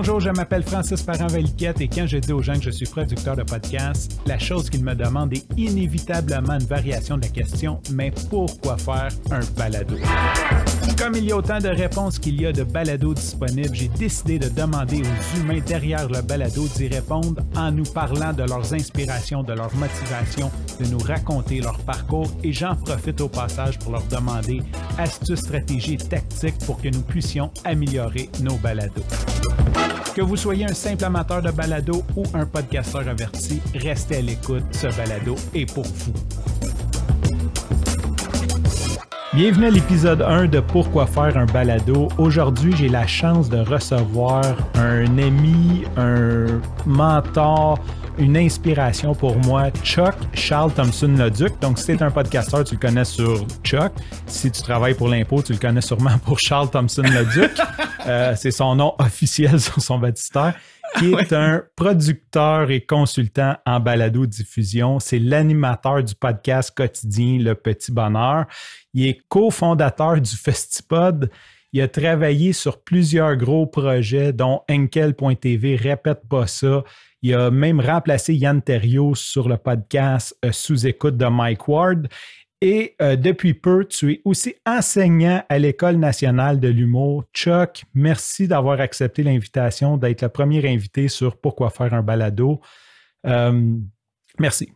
Bonjour, je m'appelle Francis Parent-Valiquette et quand je dis aux gens que je suis producteur de podcast, la chose qu'ils me demandent est inévitablement une variation de la question « Mais pourquoi faire un balado? » Comme il y a autant de réponses qu'il y a de balados disponibles, j'ai décidé de demander aux humains derrière le balado d'y répondre en nous parlant de leurs inspirations, de leurs motivations, de nous raconter leur parcours et j'en profite au passage pour leur demander astuces, stratégies et tactiques pour que nous puissions améliorer nos balados. Que vous soyez un simple amateur de balado ou un podcasteur averti, restez à l'écoute, ce balado est pour vous. Bienvenue à l'épisode 1 de Pourquoi faire un balado. Aujourd'hui, j'ai la chance de recevoir un ami, un mentor, une inspiration pour moi, Chuck Charles Thompson-Leduc. Donc, si tu es un podcasteur, tu le connais sur Chuck. Si tu travailles pour l'impôt, tu le connais sûrement pour Charles Thompson-Leduc. C'est son nom officiel sur son baptistère, qui est un producteur et consultant en balado-diffusion. C'est l'animateur du podcast quotidien Le Petit Bonheur. Il est cofondateur du Festipod. Il a travaillé sur plusieurs gros projets, dont Enkel.tv, Répète pas ça. Il a même remplacé Yann Terriot sur le podcast Sous-écoute de Mike Ward. Et depuis peu, tu es aussi enseignant à l'École nationale de l'humour. Chuck, merci d'avoir accepté l'invitation, d'être le premier invité sur Pourquoi faire un balado. Merci.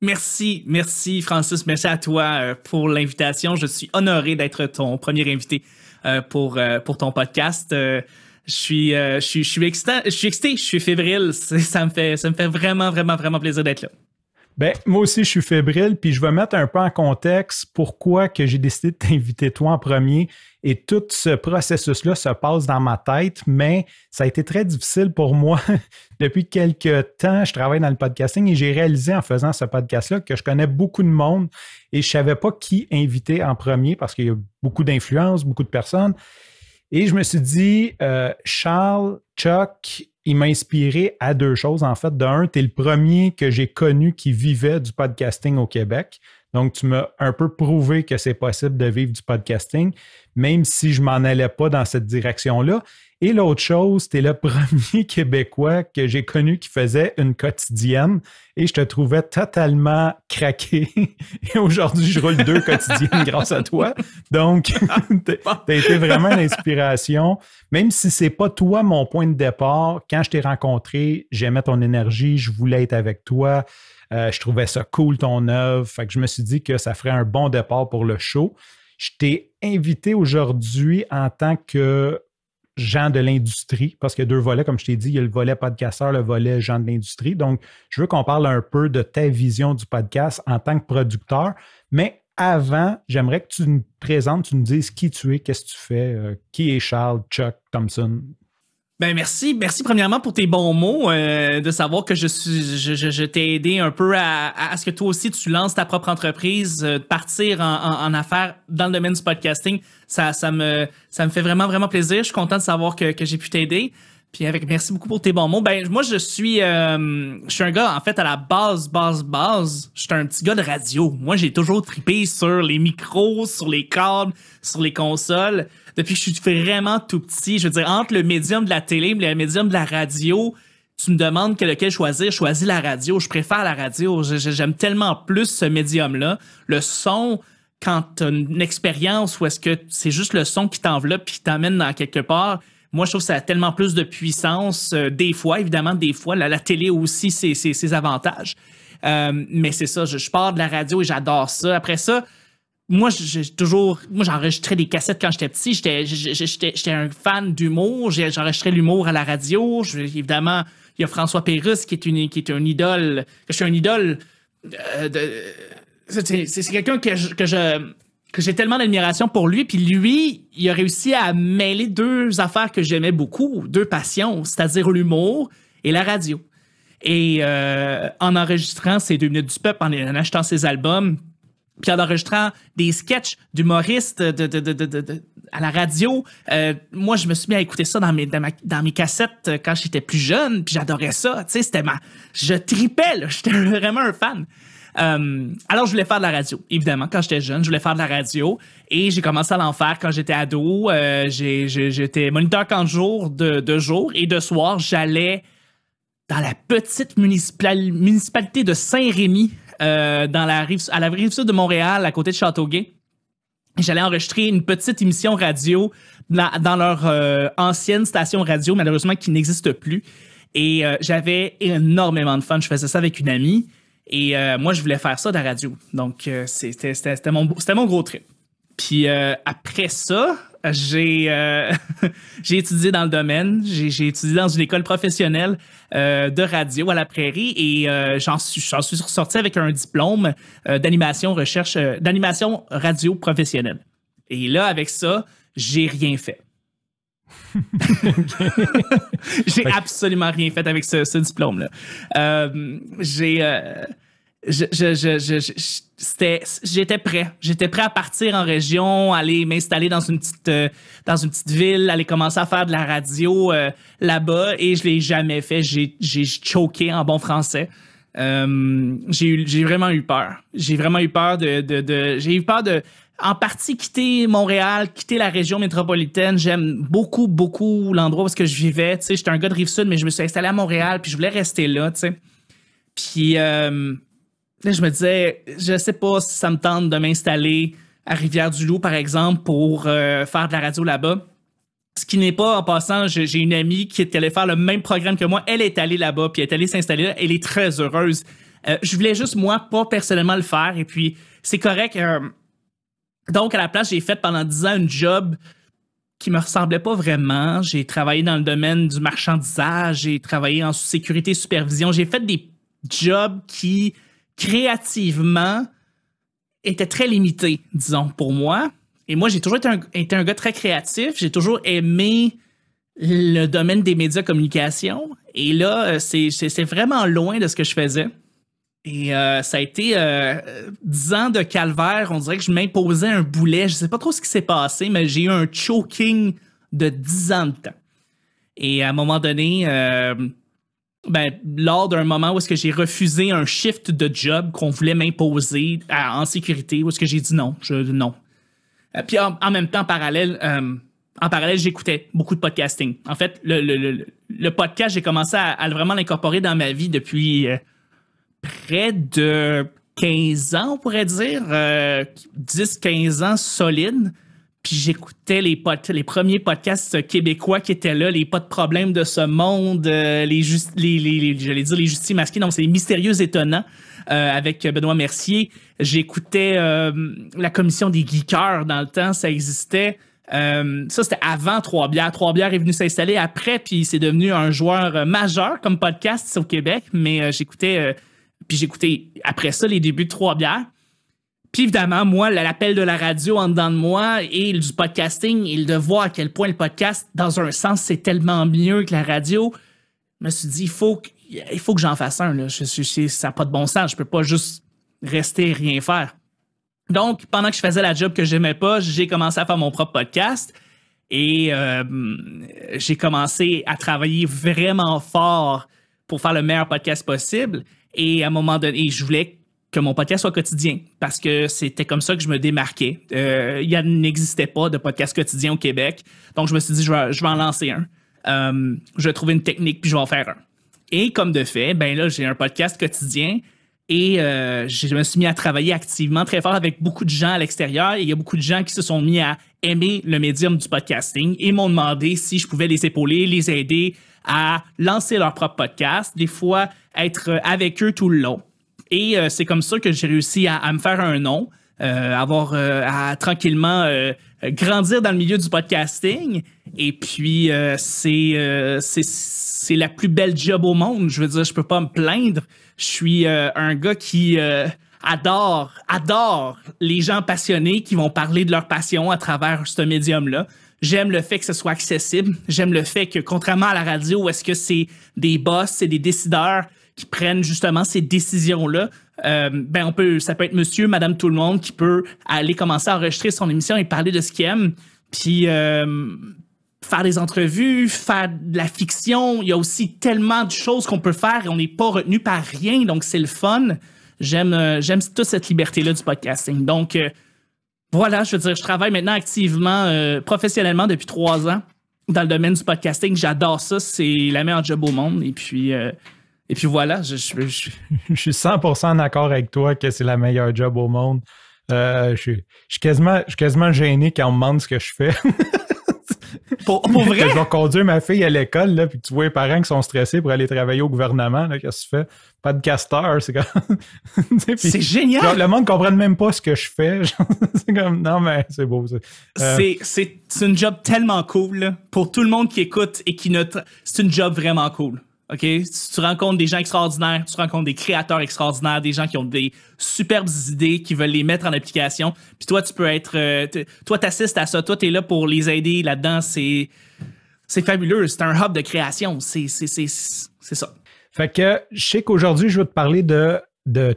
Merci Francis. Merci à toi pour l'invitation. Je suis honoré d'être ton premier invité pour ton podcast. Je suis excité, je suis fébrile. Ça me fait vraiment plaisir d'être là. Ben, moi aussi, je suis fébrile, puis je vais mettre un peu en contexte pourquoi que j'ai décidé de t'inviter toi en premier. Et tout ce processus-là se passe dans ma tête, mais ça a été très difficile pour moi. Depuis quelques temps, je travaille dans le podcasting et j'ai réalisé en faisant ce podcast-là que je connais beaucoup de monde et je ne savais pas qui inviter en premier parce qu'il y a beaucoup d'influence, beaucoup de personnes. Et je me suis dit, Charles, Chuck, il m'a inspiré à deux choses. En fait, d'un, tu es le premier que j'ai connu qui vivait du podcasting au Québec. Donc, tu m'as un peu prouvé que c'est possible de vivre du podcasting, même si je ne m'en allais pas dans cette direction-là. Et l'autre chose, tu es le premier Québécois que j'ai connu qui faisait une quotidienne et je te trouvais totalement craqué. Et aujourd'hui, je roule 2 quotidiennes grâce à toi. Donc, tu as été vraiment une inspiration. Même si ce n'est pas toi mon point de départ, quand je t'ai rencontré, j'aimais ton énergie, je voulais être avec toi. Je trouvais ça cool, ton œuvre. Fait que je me suis dit que ça ferait un bon départ pour le show. Je t'ai invité aujourd'hui en tant que gens de l'industrie, parce qu'il y a 2 volets, comme je t'ai dit, il y a le volet podcasteur, le volet gens de l'industrie. Donc, je veux qu'on parle un peu de ta vision du podcast en tant que producteur. Mais avant, j'aimerais que tu nous présentes, tu nous dises qui tu es, qu'est-ce que tu fais, qui est Charles Chuck Thompson. Ben merci premièrement pour tes bons mots, de savoir que je t'ai aidé un peu à ce que toi aussi tu lances ta propre entreprise, de partir en affaires dans le domaine du podcasting. Ça me fait vraiment plaisir. Je suis content de savoir que j'ai pu t'aider. Puis merci beaucoup pour tes bons mots. Ben moi je suis un gars en fait à la base. Je suis un petit gars de radio. Moi j'ai toujours trippé sur les micros, sur les câbles, sur les consoles. Depuis que je suis vraiment tout petit, je veux dire entre le médium de la télé et le médium de la radio, tu me demandes lequel choisir. Je choisis la radio. Je préfère la radio. J'aime tellement plus ce médium-là. Le son, quand tu as une expérience où est-ce que c'est juste le son qui t'enveloppe et qui t'amène dans quelque part. Moi, je trouve que ça a tellement plus de puissance. Des fois, la télé aussi, c'est ses avantages. Mais c'est ça, je pars de la radio et j'adore ça. Après ça, moi, j'enregistrais des cassettes quand j'étais petit. J'étais un fan d'humour. J'enregistrais l'humour à la radio. Évidemment, il y a François Pérusse qui est un idole. Je suis un idole. C'est quelqu'un que j'ai tellement d'admiration pour lui. Puis lui, il a réussi à mêler 2 affaires que j'aimais beaucoup, 2 passions, c'est-à-dire l'humour et la radio. Et en enregistrant ces 2 minutes du peuple, en achetant ses albums, puis en enregistrant des sketchs d'humoristes à la radio, moi, je me suis mis à écouter ça dans mes cassettes quand j'étais plus jeune, puis j'adorais ça. Tu sais, je tripais, là, j'étais vraiment un fan. Alors, je voulais faire de la radio, évidemment. Quand j'étais jeune, je voulais faire de la radio. Et j'ai commencé à l'en faire quand j'étais ado. J'étais moniteur camp de jour, de jour. Et de soir, j'allais dans la petite municipalité de Saint-Rémy, à la rive sud de Montréal, à côté de Châteauguay. J'allais enregistrer une petite émission radio dans leur ancienne station radio, malheureusement, qui n'existe plus. Et j'avais énormément de fun. Je faisais ça avec une amie. Et moi, je voulais faire ça de la radio. Donc, c'était mon gros trip. Puis après ça, j'ai étudié dans le domaine. J'ai étudié dans une école professionnelle de radio à la Prairie et j'en suis ressorti avec un diplôme d'animation radio professionnelle. Et là, avec ça, j'ai rien fait. J'ai absolument rien fait avec ce diplôme-là. J'étais prêt. J'étais prêt à partir en région, aller m'installer dans une petite ville, aller commencer à faire de la radio là-bas et je l'ai jamais fait. J'ai choqué en bon français. J'ai vraiment eu peur. J'ai vraiment eu peur j'ai eu peur de en partie quitter Montréal, quitter la région métropolitaine. J'aime beaucoup, beaucoup l'endroit où est-ce que je vivais. Tu sais, j'étais un gars de Rive-Sud, mais je me suis installé à Montréal, puis je voulais rester là, tu sais. Puis là, je me disais, je sais pas si ça me tente de m'installer à Rivière-du-Loup, par exemple, pour faire de la radio là-bas. Ce qui n'est pas, en passant, j'ai une amie qui est allée faire le même programme que moi. Elle est allée là-bas, puis elle est allée s'installer là. Elle est très heureuse. Je voulais juste, moi, pas personnellement le faire. Et puis, c'est correct. Donc, à la place, j'ai fait pendant 10 ans un job qui me ressemblait pas vraiment. J'ai travaillé dans le domaine du marchandisage. J'ai travaillé en sécurité supervision. J'ai fait des jobs qui, créativement, étaient très limités, disons, pour moi. Et moi, j'ai toujours été un gars très créatif. J'ai toujours aimé le domaine des médias communication. Et là, c'est vraiment loin de ce que je faisais. Et ça a été 10 ans de calvaire. On dirait que je m'imposais un boulet. Je sais pas trop ce qui s'est passé, mais j'ai eu un choking de 10 ans de temps. Et à un moment donné, lors d'un moment où est-ce que j'ai refusé un shift de job qu'on voulait m'imposer en sécurité, où est-ce que j'ai dit non. Non. Puis en même temps, en parallèle, j'écoutais beaucoup de podcasting. En fait, le podcast, j'ai commencé à vraiment l'incorporer dans ma vie depuis près de 15 ans, on pourrait dire. 10-15 ans solides. Puis j'écoutais les premiers podcasts québécois qui étaient là, les Pas de problème de ce monde, j'allais dire les Justis masqués, non, c'est les Mystérieux étonnants avec Benoît Mercier. J'écoutais la commission des geekers dans le temps, ça existait. Ça, c'était avant Trois-Bières. Trois-Bières est venu s'installer après, puis c'est devenu un joueur majeur comme podcast au Québec, mais j'écoutais après ça les débuts de Trois-Bières. Puis évidemment, moi, l'appel de la radio en dedans de moi et du podcasting et de voir à quel point le podcast, dans un sens, c'est tellement mieux que la radio, je me suis dit, il faut que j'en fasse un. Là. Ça n'a pas de bon sens. Je peux pas juste rester et rien faire. Donc, pendant que je faisais la job que j'aimais pas, j'ai commencé à faire mon propre podcast et j'ai commencé à travailler vraiment fort pour faire le meilleur podcast possible. Et à un moment donné, je voulais que mon podcast soit quotidien parce que c'était comme ça que je me démarquais. Il n'existait pas de podcast quotidien au Québec. Donc, je me suis dit, je vais en lancer un. Je vais trouver une technique puis je vais en faire un. Et comme de fait, là, j'ai un podcast quotidien et je me suis mis à travailler activement très fort avec beaucoup de gens à l'extérieur. Et il y a beaucoup de gens qui se sont mis à aimer le médium du podcasting et m'ont demandé si je pouvais les épauler, les aider à lancer leur propre podcast, des fois être avec eux tout le long. Et c'est comme ça que j'ai réussi à me faire un nom, à tranquillement grandir dans le milieu du podcasting. Et puis, c'est la plus belle job au monde. Je veux dire, je peux pas me plaindre. Je suis un gars qui adore les gens passionnés qui vont parler de leur passion à travers ce médium-là. J'aime le fait que ce soit accessible. J'aime le fait que, contrairement à la radio, où est-ce que c'est des boss, c'est des décideurs qui prennent justement ces décisions-là, ça peut être monsieur, madame, tout le monde qui peut aller commencer à enregistrer son émission et parler de ce qu'il aime, puis faire des entrevues, faire de la fiction. Il y a aussi tellement de choses qu'on peut faire et on n'est pas retenu par rien, donc c'est le fun. J'aime toute cette liberté-là du podcasting. Donc, voilà, je veux dire, je travaille maintenant activement, professionnellement depuis 3 ans dans le domaine du podcasting. J'adore ça. C'est la meilleure job au monde. Et puis voilà. Je suis 100% d'accord avec toi que c'est la meilleure job au monde. Je suis quasiment gêné quand on me demande ce que je fais. Pour vrai? Que je vais conduire ma fille à l'école, là, puis tu vois les parents qui sont stressés pour aller travailler au gouvernement. Là, qu'est-ce que tu fais? Podcasteur, c'est comme. C'est génial! Genre, le monde ne comprenne même pas ce que je fais. C'est comme, non, mais c'est beau. C'est une job tellement cool là, pour tout le monde qui écoute et qui note. C'est une job vraiment cool. OK? Tu rencontres des gens extraordinaires, tu rencontres des créateurs extraordinaires, des gens qui ont des superbes idées, qui veulent les mettre en application. Puis toi, tu peux être... toi, t'assistes à ça. Toi, t'es là pour les aider là-dedans. C'est fabuleux. C'est un hub de création. C'est ça. Fait que je sais qu'aujourd'hui, je vais te parler de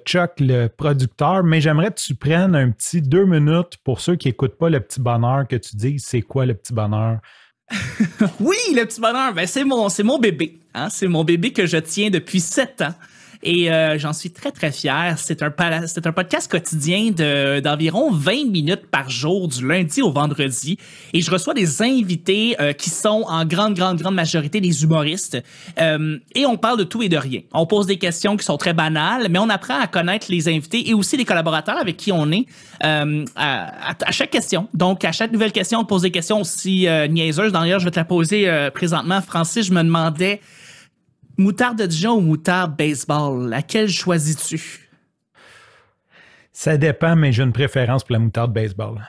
Chuck, le producteur, mais j'aimerais que tu prennes un petit 2 minutes pour ceux qui n'écoutent pas le petit bonheur, que tu dises c'est quoi le petit bonheur? Oui, le petit bonheur, ben c'est mon bébé. Hein? C'est mon bébé que je tiens depuis 7 ans. Et j'en suis très, très fier. C'est un podcast quotidien d'environ 20 minutes par jour, du lundi au vendredi. Et je reçois des invités qui sont en grande majorité des humoristes. Et on parle de tout et de rien. On pose des questions qui sont très banales, mais on apprend à connaître les invités et aussi les collaborateurs avec qui on est à chaque question. Donc, à chaque nouvelle question, on pose des questions aussi niaiseuses. D'ailleurs, je vais te la poser présentement. Francis, je me demandais... Moutarde de Dijon ou moutarde baseball, laquelle choisis-tu? Ça dépend, mais j'ai une préférence pour la moutarde baseball.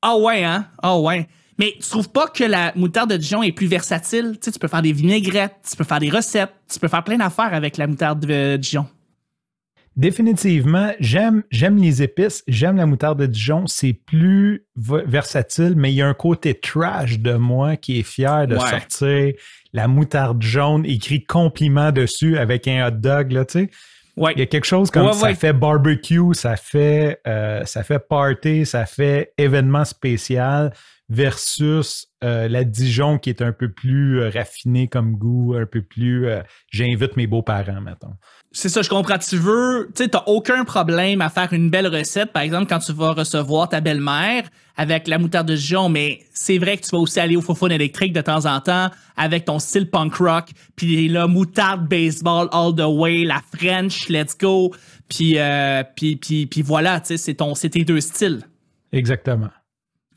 Ah ouais, hein? Ah ouais. Mais tu trouves pas que la moutarde de Dijon est plus versatile? Tu sais, tu peux faire des vinaigrettes, tu peux faire des recettes, tu peux faire plein d'affaires avec la moutarde de Dijon. Définitivement, j'aime les épices, j'aime la moutarde de Dijon, c'est plus versatile, mais il y a un côté trash de moi qui est fier de sortir la moutarde jaune, écrit compliment dessus avec un hot dog, là, tu sais. Ouais. Il y a quelque chose comme ça fait barbecue, ça fait party, ça fait événement spécial versus la Dijon qui est un peu plus raffinée comme goût, un peu plus j'invite mes beaux-parents, mettons. C'est ça, je comprends. Tu t'as aucun problème à faire une belle recette, par exemple, quand tu vas recevoir ta belle-mère avec la moutarde de Dijon, mais c'est vrai que tu vas aussi aller au Fofone électrique de temps en temps avec ton style punk rock, puis là, moutarde baseball all the way, la French, let's go, puis voilà, tu sais, c'est tes 2 styles. Exactement.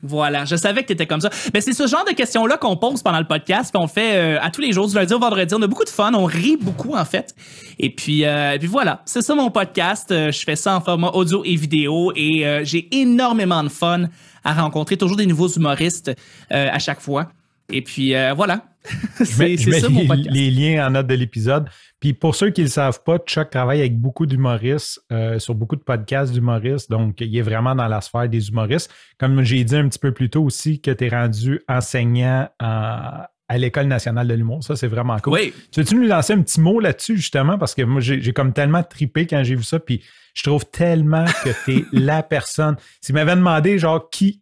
Voilà, je savais que tu étais comme ça. Mais c'est ce genre de questions-là qu'on pose pendant le podcast, puis on fait à tous les jours, du lundi au vendredi. On a beaucoup de fun, on rit beaucoup, en fait. Et puis voilà, c'est ça mon podcast. Je fais ça en format audio et vidéo, et j'ai énormément de fun à rencontrer toujours des nouveaux humoristes à chaque fois. Et puis voilà. Je mets ça, mon podcast. Les liens en note de l'épisode. Puis pour ceux qui ne le savent pas, Chuck travaille avec beaucoup d'humoristes, sur beaucoup de podcasts d'humoristes. Donc, il est vraiment dans la sphère des humoristes. Comme j'ai dit un petit peu plus tôt aussi, que tu es rendu enseignant à l'École nationale de l'humour. Ça, c'est vraiment cool. Oui. Tu veux-tu nous lancer un petit mot là-dessus, justement? Parce que moi, j'ai comme tellement trippé quand j'ai vu ça. Puis je trouve tellement que tu es la personne. S'il m'avait demandé, genre, qui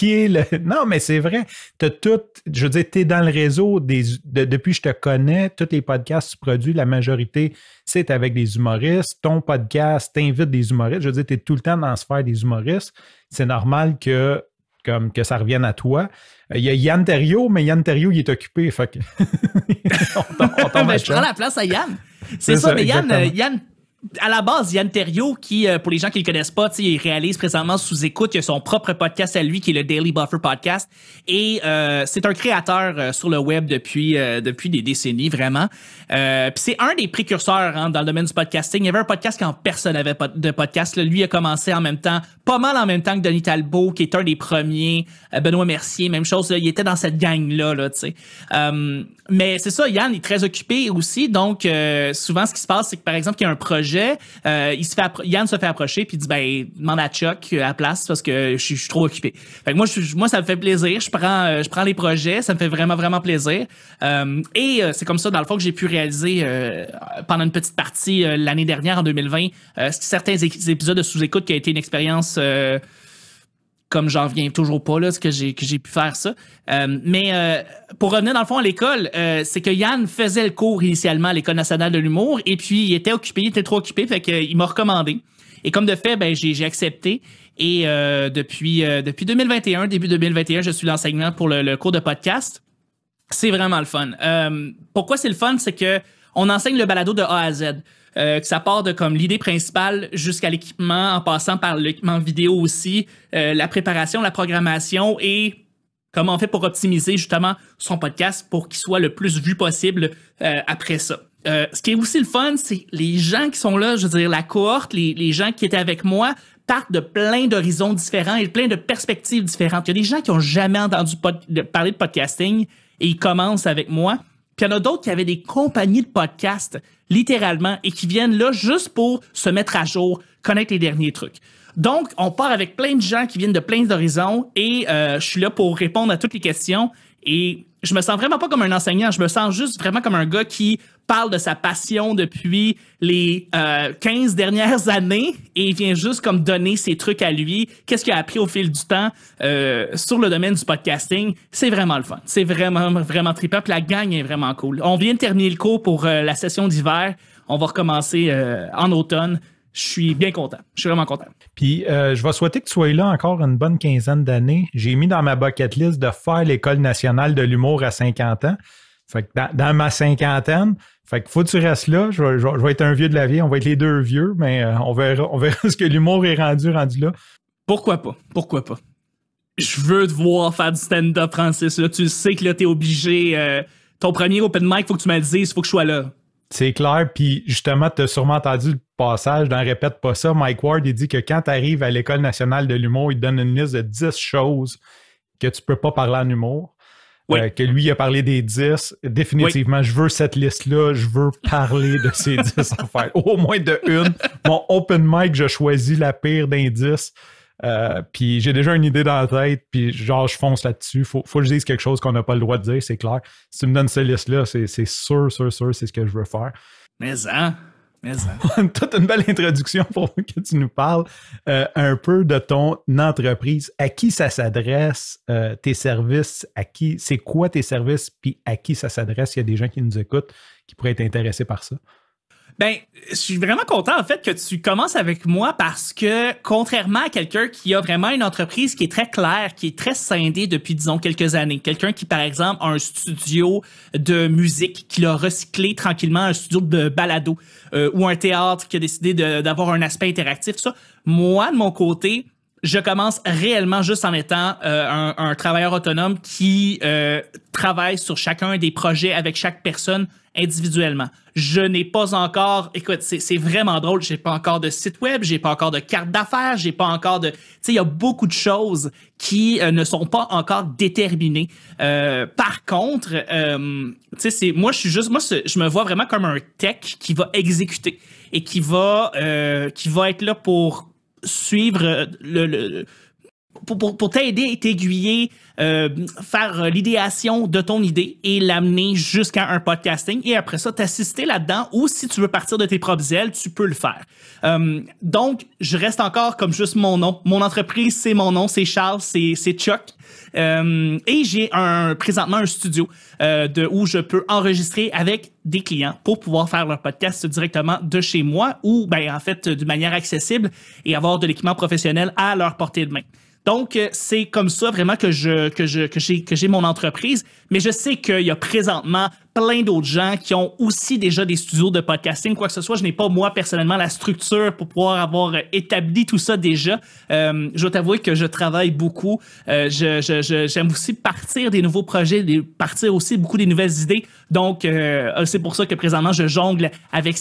est le... Non, mais c'est vrai. T'as tout... Je veux dire, t'es dans le réseau depuis que je te connais. Tous les podcasts que tu produis, la majorité, c'est avec des humoristes. Ton podcast t'invite des humoristes. Je veux dire, t'es tout le temps dans la sphère des humoristes. C'est normal que ça revienne à toi. Il y a Yann Terriot, mais Yann Terriot, il est occupé. Fait que... je prends la place à Yann. C'est ça, mais Yann, à la base, Yann Terriot, qui, pour les gens qui ne le connaissent pas, il réalise présentement sous écoute, il a son propre podcast à lui, qui est le Daily Buffer Podcast. Et c'est un créateur sur le web depuis des décennies, vraiment. Puis c'est un des précurseurs dans le domaine du podcasting. Il y avait un podcast quand personne n'avait de podcast. Là, lui a commencé pas mal en même temps que Denis Talbot, qui est un des premiers. Benoît Mercier, même chose. Là, il était dans cette gang-là, tu sais. Mais c'est ça, Yann est très occupé aussi. Donc, souvent, ce qui se passe, c'est que, par exemple, il y a un projet, Yann se fait approcher puis il dit demande à Chuck à la place parce que je suis trop occupé. Fait que moi ça me fait plaisir, je prends les projets, ça me fait vraiment vraiment plaisir. Et c'est comme ça dans le fond que j'ai pu réaliser pendant une petite partie l'année dernière en 2020 certains épisodes de Sous-écoute qui a été une expérience comme j'en reviens toujours pas là, que j'ai pu faire ça. Mais pour revenir dans le fond à l'école, c'est que Yann faisait le cours initialement à l'École nationale de l'humour et puis il était trop occupé, fait qu'il m'a recommandé. Et comme de fait, ben j'ai accepté. Et depuis 2021, début 2021, je suis l'enseignant pour le cours de podcast. C'est vraiment le fun. Pourquoi c'est le fun? C'est que on enseigne le balado de A à Z. Que ça part de comme l'idée principale jusqu'à l'équipement, en passant par l'équipement vidéo aussi, la préparation, la programmation et comment on fait pour optimiser justement son podcast pour qu'il soit le plus vu possible après ça. Ce qui est aussi le fun, c'est les gens qui sont là, je veux dire, la cohorte, les gens qui étaient avec moi partent de plein d'horizons différents et plein de perspectives différentes. Il y a des gens qui n'ont jamais entendu parler de podcasting et ils commencent avec moi. Puis il y en a d'autres qui avaient des compagnies de podcasts, littéralement, et qui viennent là juste pour se mettre à jour, connaître les derniers trucs. Donc, on part avec plein de gens qui viennent de plein d'horizons et je suis là pour répondre à toutes les questions. Et je me sens vraiment pas comme un enseignant, je me sens juste vraiment comme un gars qui parle de sa passion depuis les 15 dernières années et il vient juste comme donner ses trucs à lui, qu'est-ce qu'il a appris au fil du temps sur le domaine du podcasting. C'est vraiment le fun. C'est vraiment, vraiment trippant. Puis la gang est vraiment cool. On vient de terminer le cours pour la session d'hiver. On va recommencer en automne. Je suis bien content. Je suis vraiment content. Puis, je vais souhaiter que tu sois là encore une bonne quinzaine d'années. J'ai mis dans ma bucket list de faire l'École nationale de l'humour à 50 ans. Fait que dans ma cinquantaine, fait que faut que tu restes là. Je vais être un vieux de la vie. On va être les deux vieux, mais on verra ce que l'humour est rendu là. Pourquoi pas? Pourquoi pas? Je veux te voir faire du stand-up, Francis. Là, tu sais que là, t'es obligé. Ton premier open mic, faut que tu me le dises. Faut que je sois là. C'est clair, puis justement, tu as sûrement entendu le passage dans Répète pas ça. Mike Ward, il dit que quand tu arrives à l'École nationale de l'humour, il te donne une liste de 10 choses que tu peux pas parler en humour. Oui. Que lui, il a parlé des 10. Définitivement, oui. Je veux cette liste-là. Je veux parler de ces 10 affaires. Au moins de une. Mon open mic, je choisis la pire d'indices. Puis j'ai déjà une idée dans la tête, puis genre je fonce là-dessus. Faut que je dise quelque chose qu'on n'a pas le droit de dire, c'est clair. Si tu me donnes cette liste-là, c'est sûr, c'est ce que je veux faire. Mais Toute une belle introduction pour que tu nous parles un peu de ton entreprise. À qui ça s'adresse, tes services, c'est quoi tes services, puis à qui ça s'adresse? Il y a des gens qui nous écoutent qui pourraient être intéressés par ça. Ben, je suis vraiment content en fait que tu commences avec moi parce que contrairement à quelqu'un qui a vraiment une entreprise qui est très claire, qui est très scindée depuis disons quelques années, quelqu'un qui par exemple a un studio de musique qui l'a recyclé tranquillement, un studio de balado ou un théâtre qui a décidé d'avoir un aspect interactif, tout ça. Moi de mon côté, je commence réellement juste en étant un travailleur autonome qui travaille sur chacun des projets avec chaque personne individuellement. Je n'ai pas encore, écoute, c'est vraiment drôle, j'ai pas encore de site web, j'ai pas encore de carte d'affaires, j'ai pas encore de, tu sais, il y a beaucoup de choses qui ne sont pas encore déterminées. Par contre, tu sais, je me vois vraiment comme un tech qui va exécuter et qui va être là pour suivre pour t'aider et t'aiguiller, faire l'idéation de ton idée et l'amener jusqu'à un podcasting et après ça, t'assister là-dedans ou si tu veux partir de tes propres ailes, tu peux le faire. Donc, je reste encore comme juste mon nom. Mon entreprise, c'est mon nom, c'est Charles, c'est Chuck. Et j'ai présentement un studio où je peux enregistrer avec des clients pour pouvoir faire leur podcast directement de chez moi ou en fait de manière accessible et avoir de l'équipement professionnel à leur portée de main. Donc, c'est comme ça vraiment que j'ai mon entreprise. Mais je sais qu'il y a présentement plein d'autres gens qui ont aussi déjà des studios de podcasting, quoi que ce soit. Je n'ai pas, moi, personnellement, la structure pour pouvoir avoir établi tout ça déjà. Je dois t'avouer que je travaille beaucoup. J'aime aussi partir des nouveaux projets, partir aussi beaucoup des nouvelles idées. Donc, c'est pour ça que présentement, je jongle avec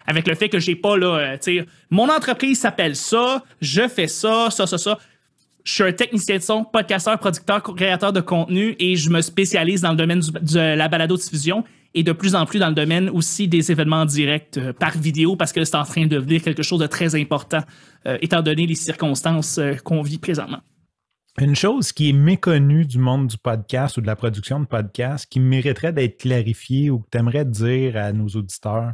avec le fait que j'ai pas là, tu sais, mon entreprise s'appelle ça, je fais ça. Je suis un technicien de son, podcasteur, producteur, créateur de contenu et je me spécialise dans le domaine de la balado-diffusion et de plus en plus dans le domaine aussi des événements en direct par vidéo parce que c'est en train de devenir quelque chose de très important étant donné les circonstances qu'on vit présentement. Une chose qui est méconnue du monde du podcast ou de la production de podcast qui mériterait d'être clarifiée ou que tu aimerais dire à nos auditeurs?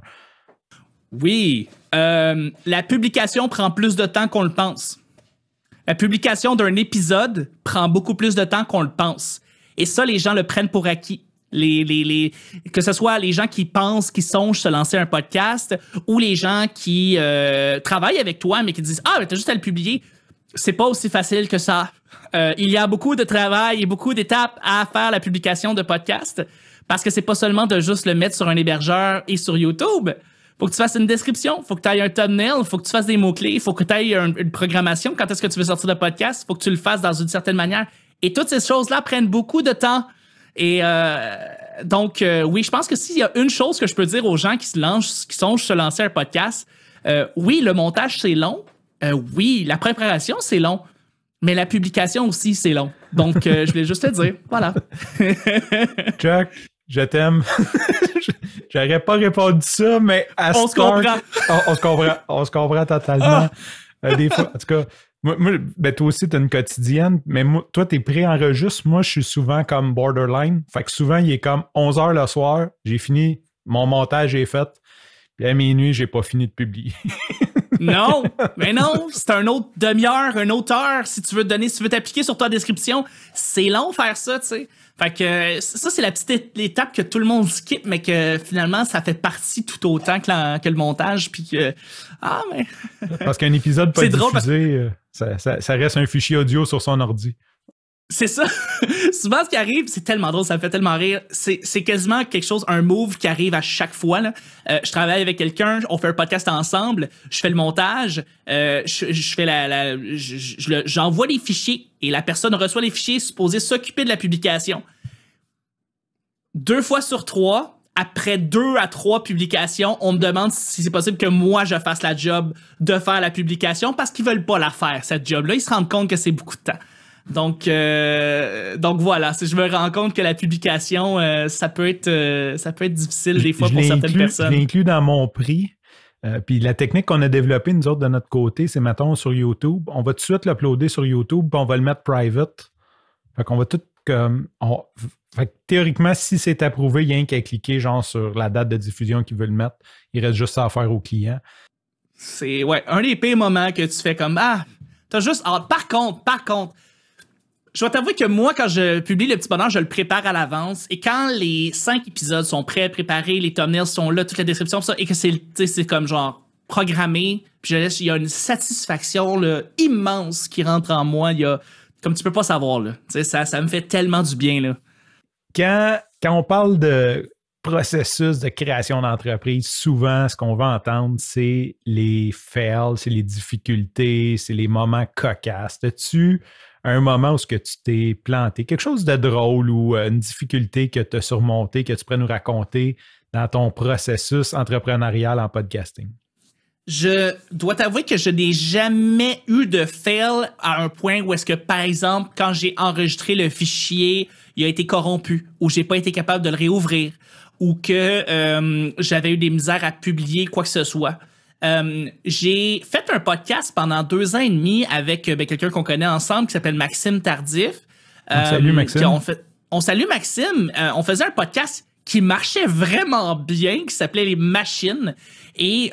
Oui, la publication prend plus de temps qu'on le pense. La publication d'un épisode prend beaucoup plus de temps qu'on le pense. Et ça, les gens le prennent pour acquis. Que ce soit les gens qui pensent, qui songent se lancer un podcast ou les gens qui travaillent avec toi, mais qui disent « Ah, mais t'as juste à le publier. » C'est pas aussi facile que ça. Il y a beaucoup de travail et beaucoup d'étapes à faire la publication de podcast parce que c'est pas seulement de juste le mettre sur un hébergeur et sur YouTube. Faut que tu fasses une description, faut que tu ailles un thumbnail, faut que tu fasses des mots-clés, faut que tu ailles une programmation. Quand est-ce que tu veux sortir le podcast? Faut que tu le fasses dans une certaine manière. Et toutes ces choses-là prennent beaucoup de temps. Et donc, oui, je pense que s'il y a une chose que je peux dire aux gens qui songent se lancer un podcast, oui, le montage, c'est long. Oui, la préparation, c'est long. Mais la publication aussi, c'est long. Donc, je voulais juste te dire. Voilà. Chuck, je t'aime. J'aurais pas répondu ça, mais on se comprend. On se comprend totalement. Des fois, en tout cas, moi, toi aussi, t'as une quotidienne, mais toi, t'es pré-enregistre. Moi, je suis souvent comme borderline. Fait que souvent, il est comme 11h le soir, j'ai fini, mon montage est fait, puis à minuit, j'ai pas fini de publier. Non, mais non, c'est un autre demi-heure, une autre heure, si tu veux t'appliquer sur ta description. C'est long faire ça, tu sais. Fait que ça, c'est la petite étape que tout le monde skip, mais que finalement, ça fait partie tout autant que le montage. Puis que. Ah, mais. Parce qu'un épisode pas diffusé, ça reste un fichier audio sur son ordi. C'est ça. Souvent, ce qui arrive, c'est tellement drôle, ça me fait tellement rire. C'est quasiment quelque chose, un move qui arrive à chaque fois, là. Je travaille avec quelqu'un, on fait un podcast ensemble, je fais le montage, j'envoie les fichiers et la personne reçoit les fichiers supposée s'occuper de la publication. 2 fois sur 3, après 2 à 3 publications, on me demande si c'est possible que moi, je fasse la job de faire la publication parce qu'ils veulent pas la faire, cette job-là. Ils se rendent compte que c'est beaucoup de temps. Donc voilà, je me rends compte que la publication, ça peut être difficile des fois pour certaines personnes. Je l'ai inclus dans mon prix. Puis la technique qu'on a développée, nous autres, de notre côté, c'est, mettons, sur YouTube, on va tout de suite l'uploader sur YouTube, puis on va le mettre private. Fait qu'on va tout comme... Fait que théoriquement, si c'est approuvé, il y a rien qu'à cliquer genre sur la date de diffusion qu'ils veulent mettre. Il reste juste ça à faire au client. C'est un des pires moments que tu fais comme « Ah, t'as juste... Ah, par contre, je vais t'avouer que moi, quand je publie le petit bonheur, je le prépare à l'avance. Et quand les 5 épisodes sont prêts, préparés, les thumbnails sont là, toute la description, ça, et que c'est comme genre programmé, puis il y a une satisfaction là, immense qui rentre en moi. Il y a, comme tu peux pas savoir, là. Ça me fait tellement du bien. Là. Quand on parle de processus de création d'entreprise, souvent, ce qu'on va entendre, c'est les fails, c'est les difficultés, c'est les moments cocasses. As-tu un moment où tu t'es planté, quelque chose de drôle ou une difficulté que tu as surmontée, que tu pourrais nous raconter dans ton processus entrepreneurial en podcasting? Je dois t'avouer que je n'ai jamais eu de fail à un point où est-ce que, par exemple, quand j'ai enregistré le fichier, il a été corrompu ou j'ai pas été capable de le réouvrir ou que j'avais eu des misères à publier quoi que ce soit. J'ai fait un podcast pendant 2 ans et demi avec quelqu'un qu'on connaît ensemble qui s'appelle Maxime Tardif. Salut Maxime. On salue Maxime. On faisait un podcast qui marchait vraiment bien, qui s'appelait Les Machines. Et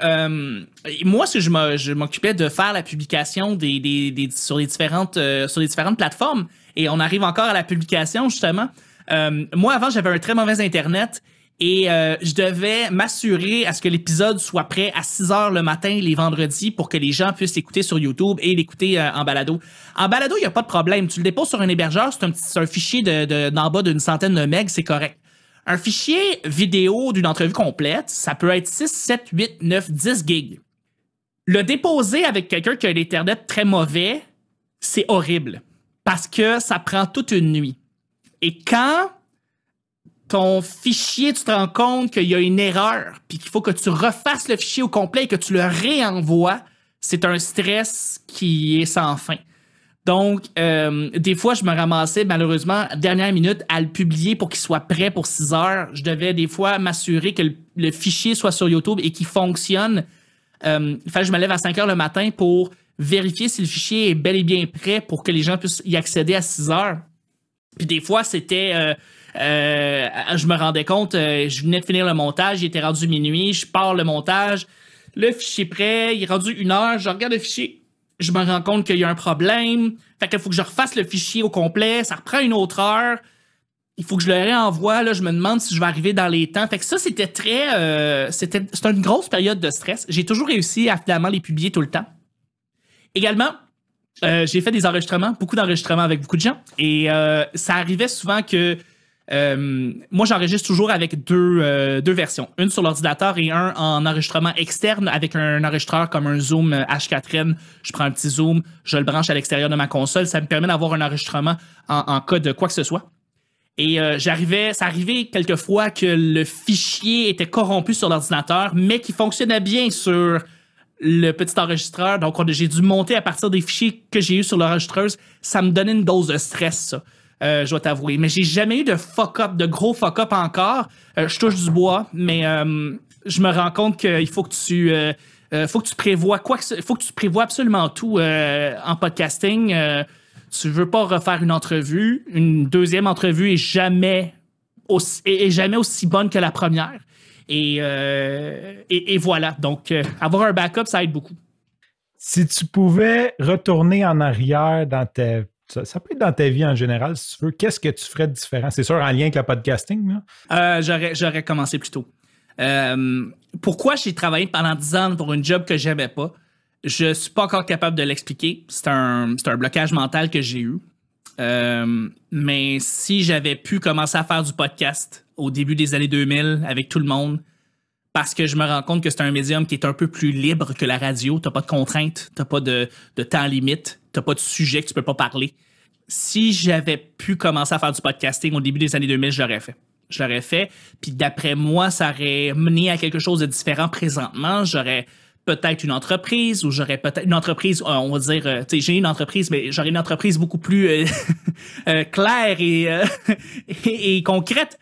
moi, je m'occupais de faire la publication sur les différentes plateformes. Et on arrive encore à la publication, justement. Moi, avant, j'avais un très mauvais Internet. Et je devais m'assurer à ce que l'épisode soit prêt à 6h le matin les vendredis pour que les gens puissent l'écouter sur YouTube et l'écouter en balado. En balado, il n'y a pas de problème. Tu le déposes sur un hébergeur, c'est un fichier d'en bas d'une centaine de megs, c'est correct. Un fichier vidéo d'une entrevue complète, ça peut être 6, 7, 8, 9, 10 gigs. Le déposer avec quelqu'un qui a l'Internet très mauvais, c'est horrible parce que ça prend toute une nuit. Et quand ton fichier, tu te rends compte qu'il y a une erreur puis qu'il faut que tu refasses le fichier au complet et que tu le réenvoies, c'est un stress qui est sans fin. Donc, des fois, je me ramassais malheureusement dernière minute à le publier pour qu'il soit prêt pour 6 heures. Je devais des fois m'assurer que le fichier soit sur YouTube et qu'il fonctionne. Il fallait que je me lève à 5 heures le matin pour vérifier si le fichier est bel et bien prêt pour que les gens puissent y accéder à 6 heures. Puis des fois, c'était... je me rendais compte, je venais de finir le montage, il était rendu minuit, je pars le montage, le fichier prêt, il est rendu 1 heure, je regarde le fichier, je me rends compte qu'il y a un problème. Fait qu'il faut que je refasse le fichier au complet. Ça reprend une autre heure. Il faut que je le réenvoie. Là, je me demande si je vais arriver dans les temps. Fait que ça, c'était c'était une grosse période de stress. J'ai toujours réussi à finalement les publier tout le temps. Également, j'ai fait des enregistrements, beaucoup d'enregistrements avec beaucoup de gens. Et ça arrivait souvent que moi, j'enregistre toujours avec deux versions. Une sur l'ordinateur et un en enregistrement externe avec un enregistreur comme un Zoom H4n. Je prends un petit Zoom, je le branche à l'extérieur de ma console. Ça me permet d'avoir un enregistrement en cas de quoi que ce soit. Et ça arrivait quelquefois que le fichier était corrompu sur l'ordinateur, mais qui fonctionnait bien sur le petit enregistreur. Donc, j'ai dû monter à partir des fichiers que j'ai eus sur l'enregistreuse. Ça me donnait une dose de stress, ça. Je dois t'avouer. Mais j'ai jamais eu de fuck-up, de gros fuck-up encore. Je touche du bois, mais je me rends compte qu'il faut que tu prévois faut que tu prévois absolument tout en podcasting. Tu veux pas refaire une entrevue. Une deuxième entrevue est jamais aussi bonne que la première. Et voilà. Donc, avoir un backup, ça aide beaucoup. Si tu pouvais retourner en arrière dans ça peut être dans ta vie en général, si tu veux, qu'est-ce que tu ferais de différent? C'est sûr, en lien avec le podcasting, là? J'aurais commencé plus tôt. Pourquoi j'ai travaillé pendant 10 ans pour une job que j'aimais pas? Je suis pas encore capable de l'expliquer. C'est un blocage mental que j'ai eu. Mais si j'avais pu commencer à faire du podcast au début des années 2000 avec tout le monde, parce que je me rends compte que c'est un médium qui est un peu plus libre que la radio. T'as pas de contraintes, t'as pas de temps limite, t'as pas de sujet que tu peux pas parler. Si j'avais pu commencer à faire du podcasting au début des années 2000, je l'aurais fait. Puis d'après moi, ça aurait mené à quelque chose de différent présentement. J'aurais peut-être une entreprise ou j'aurais peut-être une entreprise, on va dire, tu sais, j'ai une entreprise, mais j'aurais une entreprise beaucoup plus claire et concrète.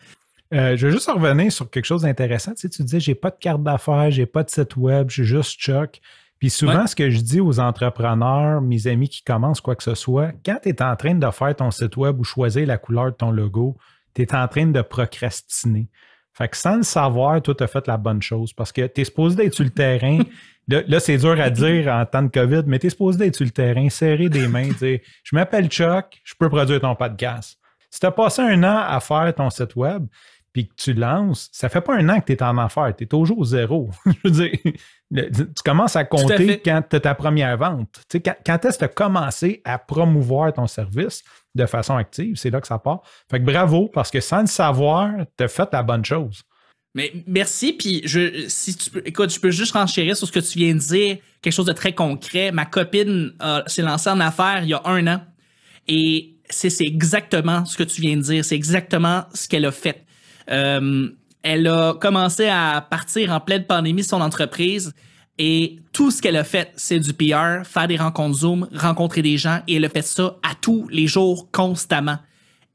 Je veux juste revenir sur quelque chose d'intéressant. Tu sais, tu disais, j'ai pas de carte d'affaires, j'ai pas de site web, j'ai juste Chuck. Puis souvent, ce que je dis aux entrepreneurs, mes amis qui commencent quoi que ce soit, quand tu es en train de faire ton site web ou choisir la couleur de ton logo, tu es en train de procrastiner. Fait que sans le savoir, toi, tu as fait la bonne chose parce que tu es supposé d'être sur le terrain. Là, c'est dur à dire en temps de COVID, mais tu es supposé d'être sur le terrain, serrer des mains, dire « Je m'appelle Chuck, je peux produire ton podcast. » Si tu as passé 1 an à faire ton site web, puis que tu lances, ça fait pas 1 an que tu es en affaires, tu es toujours au zéro. Je veux dire, tu commences à compter quand tu as ta première vente. Tu sais, quand est-ce que tu as commencé à promouvoir ton service de façon active, c'est là que ça part. Fait que bravo, parce que sans le savoir, tu as fait la bonne chose. Mais merci, puis si tu peux, écoute, je peux juste renchérir sur ce que tu viens de dire, quelque chose de très concret. Ma copine s'est lancée en affaires il y a 1 an, et c'est exactement ce que tu viens de dire, c'est exactement ce qu'elle a fait. Elle a commencé à partir en pleine pandémie son entreprise et tout ce qu'elle a fait, c'est du PR, faire des rencontres Zoom, rencontrer des gens, et elle a fait ça à tous les jours, constamment.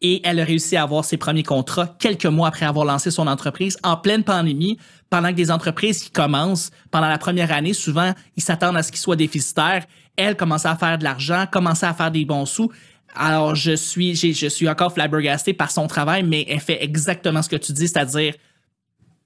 Et elle a réussi à avoir ses premiers contrats quelques mois après avoir lancé son entreprise en pleine pandémie, pendant que des entreprises qui commencent pendant la première année, souvent, ils s'attendent à ce qu'ils soient déficitaires. Elle commençait à faire de l'argent, commençait à faire des bons sous. Alors, je suis encore flabbergasté par son travail, mais elle fait exactement ce que tu dis, c'est-à-dire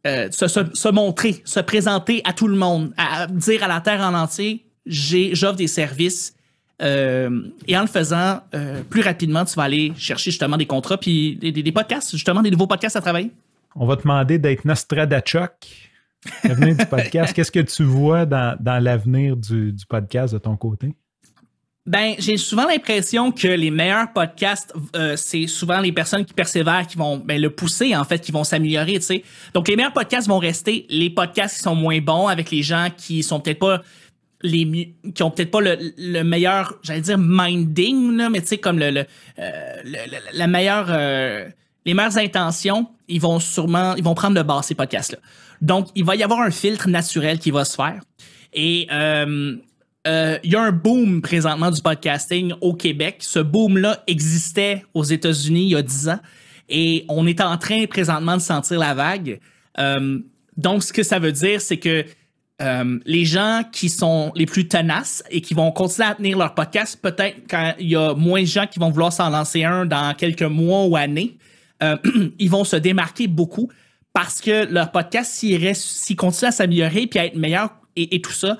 se montrer, se présenter à tout le monde, à dire à la terre en entier, j'offre des services. Et en le faisant, plus rapidement, tu vas aller chercher justement des contrats puis des podcasts, justement, des nouveaux podcasts à travailler. On va te demander d'être Nostradachuck, l'avenir du podcast. Qu'est-ce que tu vois dans l'avenir du podcast de ton côté? Ben, j'ai souvent l'impression que les meilleurs podcasts, c'est souvent les personnes qui persévèrent, qui vont le pousser, en fait, qui vont s'améliorer, tu sais. Donc, les meilleurs podcasts vont rester les podcasts qui sont moins bons, avec les gens qui sont peut-être pas qui ont peut-être pas le meilleur, j'allais dire minding, là, mais tu sais, comme la meilleure, les meilleures intentions, ils vont prendre le bas, ces podcasts-là. Donc, il va y avoir un filtre naturel qui va se faire. Et il y a un boom présentement du podcasting au Québec. Ce boom-là existait aux États-Unis il y a 10 ans et on est en train présentement de sentir la vague. Donc, ce que ça veut dire, c'est que les gens qui sont les plus tenaces et qui vont continuer à tenir leur podcast, peut-être quand il y a moins de gens qui vont vouloir s'en lancer un dans quelques mois ou années, ils vont se démarquer beaucoup parce que leur podcast, s'il continue à s'améliorer puis à être meilleur et tout ça,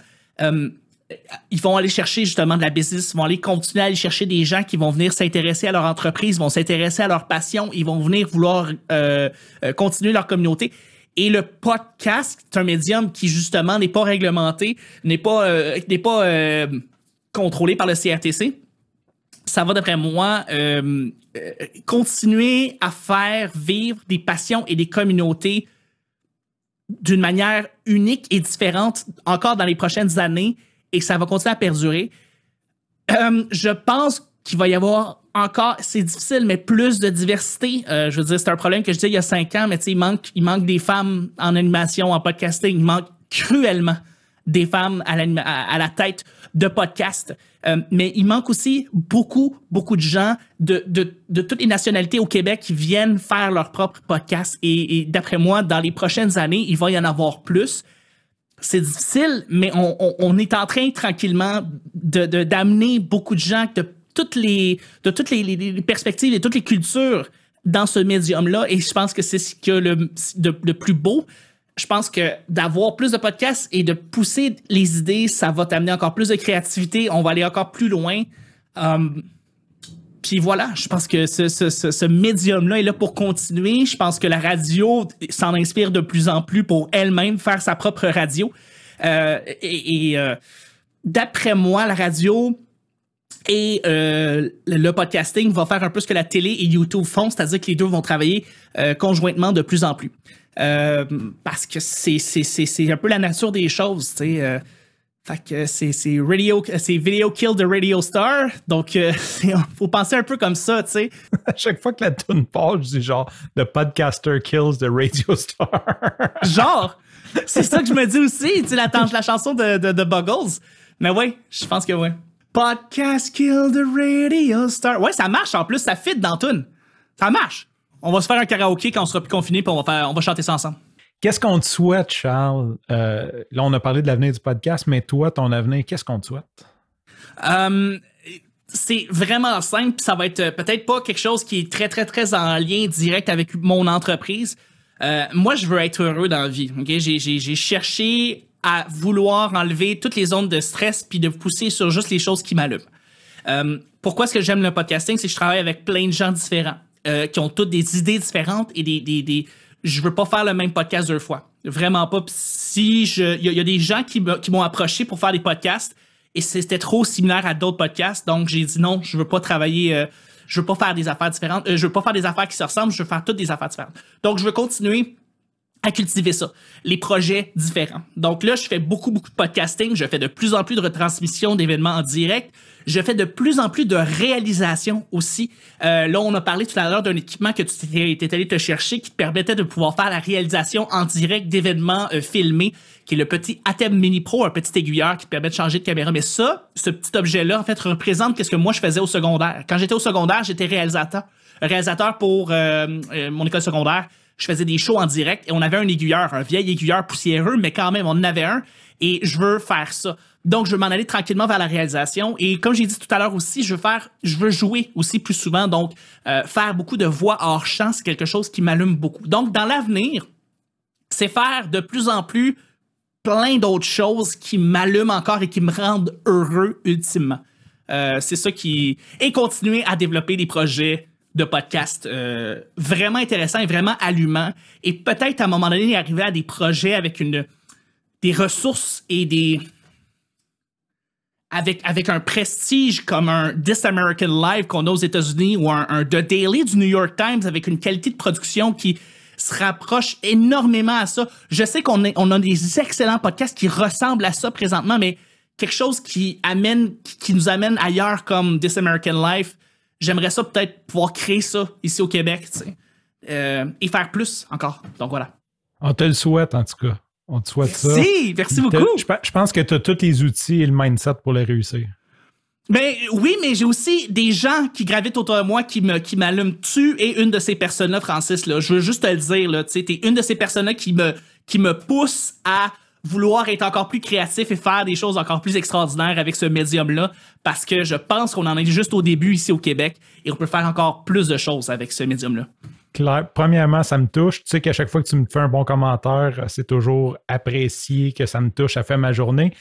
ils vont aller chercher justement de la business, ils vont aller continuer à aller chercher des gens qui vont venir s'intéresser à leur entreprise, vont s'intéresser à leur passion, ils vont venir vouloir continuer leur communauté. Et le podcast, c'est un médium qui justement n'est pas réglementé, n'est pas contrôlé par le CRTC. Ça va, d'après moi, continuer à faire vivre des passions et des communautés d'une manière unique et différente encore dans les prochaines années, et ça va continuer à perdurer. Je pense qu'il va y avoir encore, c'est difficile, mais plus de diversité. Je veux dire, c'est un problème que je disais il y a 5 ans, mais tu sais, il manque des femmes en animation, en podcasting. Il manque cruellement des femmes à la tête de podcast. Mais il manque aussi beaucoup de gens de toutes les nationalités au Québec qui viennent faire leur propre podcast. Et d'après moi, dans les prochaines années, il va y en avoir plus. C'est difficile, mais on est en train tranquillement d'amener beaucoup de gens de toutes les perspectives et toutes les cultures dans ce médium-là. Et je pense que c'est ce qu'il y a le plus beau. Je pense que d'avoir plus de podcasts et de pousser les idées, ça va t'amener encore plus de créativité. On va aller encore plus loin. Puis voilà, je pense que ce médium-là est là pour continuer. Je pense que la radio s'en inspire de plus en plus pour elle-même faire sa propre radio. D'après moi, la radio et le podcasting va faire un peu ce que la télé et YouTube font, c'est-à-dire que les deux vont travailler conjointement de plus en plus. Parce que c'est un peu la nature des choses, tu sais. Fait que c'est Video Kill the Radio Star. Donc, faut penser un peu comme ça, tu sais. À chaque fois que la tune passe, je dis genre The podcaster kills the radio star. Genre, c'est ça que je me dis aussi, tu sais, la chanson de Buggles. Mais oui, je pense que oui. Podcast kill the radio star. Ouais, ça marche en plus, ça fit dans la tune. Ça marche. On va se faire un karaoké quand on sera plus confiné, puis on va chanter ça ensemble. Qu'est-ce qu'on te souhaite, Charles? Là, on a parlé de l'avenir du podcast, mais toi, ton avenir, qu'est-ce qu'on te souhaite? C'est vraiment simple, puis ça va être peut-être pas quelque chose qui est très, très, très en lien direct avec mon entreprise. Moi, je veux être heureux dans la vie. Okay? J'ai cherché à vouloir enlever toutes les zones de stress puis de pousser sur juste les choses qui m'allument. Pourquoi est-ce que j'aime le podcasting? C'est que je travaille avec plein de gens différents qui ont toutes des idées différentes et je veux pas faire le même podcast 2 fois. Vraiment pas. Il y a des gens qui m'ont approché pour faire des podcasts et c'était trop similaire à d'autres podcasts. Donc, j'ai dit non, je veux pas travailler, je veux pas faire des affaires différentes. Je veux pas faire des affaires qui se ressemblent, je veux faire toutes des affaires différentes. Donc, je veux continuer à cultiver ça, les projets différents. Donc là, je fais beaucoup de podcasting, je fais de plus en plus de retransmissions d'événements en direct, je fais de plus en plus de réalisations aussi. Là, on a parlé tout à l'heure d'un équipement que tu étais allé te chercher qui te permettait de pouvoir faire la réalisation en direct d'événements filmés, qui est le petit ATEM Mini Pro, un petit aiguilleur qui te permet de changer de caméra. Mais ça, ce petit objet-là, en fait, représente ce que moi je faisais au secondaire. Quand j'étais au secondaire, j'étais réalisateur pour mon école secondaire. Je faisais des shows en direct et on avait un aiguilleur, un vieil aiguilleur poussiéreux, mais quand même, on en avait un et je veux faire ça. Donc, je veux m'en aller tranquillement vers la réalisation et comme j'ai dit tout à l'heure aussi, je veux jouer aussi plus souvent. Donc, faire beaucoup de voix hors champ, c'est quelque chose qui m'allume beaucoup. Donc, dans l'avenir, c'est faire de plus en plus plein d'autres choses qui m'allument encore et qui me rendent heureux ultimement. C'est ça et continuer à développer des projets de podcast vraiment intéressants et vraiment allumants et peut-être à un moment donné arriver à des projets avec des ressources et avec un prestige comme un This American Life qu'on a aux États-Unis ou un The Daily du New York Times avec une qualité de production qui se rapproche énormément à ça. Je sais qu'on a des excellents podcasts qui ressemblent à ça présentement, mais quelque chose qui nous amène ailleurs comme This American Life. J'aimerais ça peut-être pouvoir créer ça ici au Québec, tu sais, et faire plus encore. Donc voilà. On te le souhaite en tout cas. On te souhaite ça. Merci beaucoup. Je pense que tu as tous les outils et le mindset pour le réussir. Ben oui, mais j'ai aussi des gens qui gravitent autour de moi qui m'allument. Tu es une de ces personnes-là, Francis. Là. Je veux juste te le dire. Tu sais, t'es une de ces personnes-là qui me pousse à vouloir être encore plus créatif et faire des choses encore plus extraordinaires avec ce médium-là parce que je pense qu'on en est juste au début ici au Québec et on peut faire encore plus de choses avec ce médium-là. Claire, premièrement, ça me touche. Tu sais qu'à chaque fois que tu me fais un bon commentaire, c'est toujours apprécié, que ça me touche, ça fait ma journée.